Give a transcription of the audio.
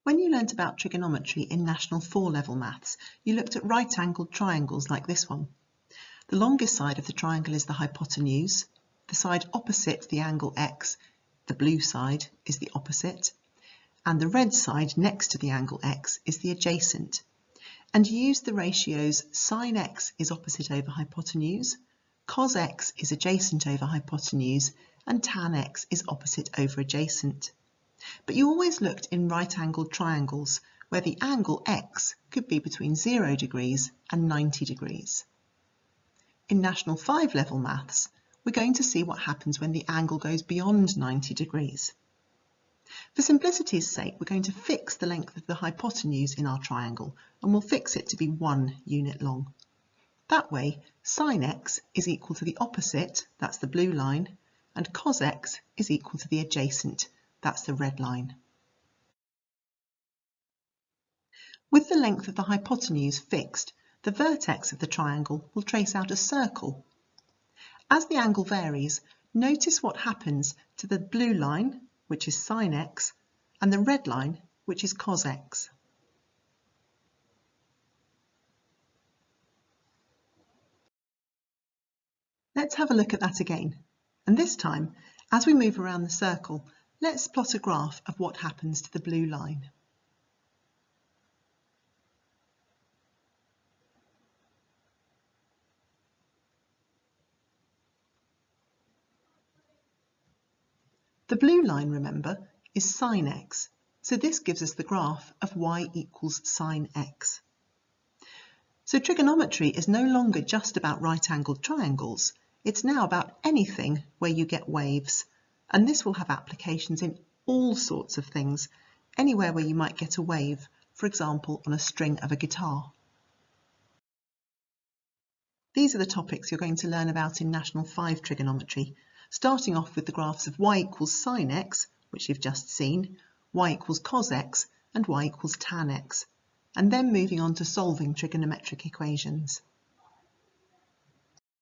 When you learnt about trigonometry in National 4 level maths, you looked at right-angled triangles like this one. The longest side of the triangle is the hypotenuse. The side opposite the angle x, the blue side, is the opposite. And the red side next to the angle x is the adjacent. And use the ratios sin x is opposite over hypotenuse, cos x is adjacent over hypotenuse, and tan x is opposite over adjacent. But you always looked in right-angled triangles where the angle x could be between 0 degrees and 90 degrees. In National 5 level maths, we're going to see what happens when the angle goes beyond 90 degrees. For simplicity's sake, we're going to fix the length of the hypotenuse in our triangle, and we'll fix it to be 1 unit long. That way, sin x is equal to the opposite, that's the blue line, and cos x is equal to the adjacent, that's the red line. With the length of the hypotenuse fixed, the vertex of the triangle will trace out a circle. As the angle varies, notice what happens to the blue line, which is sin x, and the red line, which is cos x. Let's have a look at that again. And this time, as we move around the circle, let's plot a graph of what happens to the blue line. The blue line, remember, is sin x, so this gives us the graph of y equals sin x. So trigonometry is no longer just about right-angled triangles, it's now about anything where you get waves, and this will have applications in all sorts of things, anywhere where you might get a wave, for example on a string of a guitar. These are the topics you're going to learn about in National 5 trigonometry, starting off with the graphs of y equals sin x, which you've just seen, y equals cos x, and y equals tan x, and then moving on to solving trigonometric equations.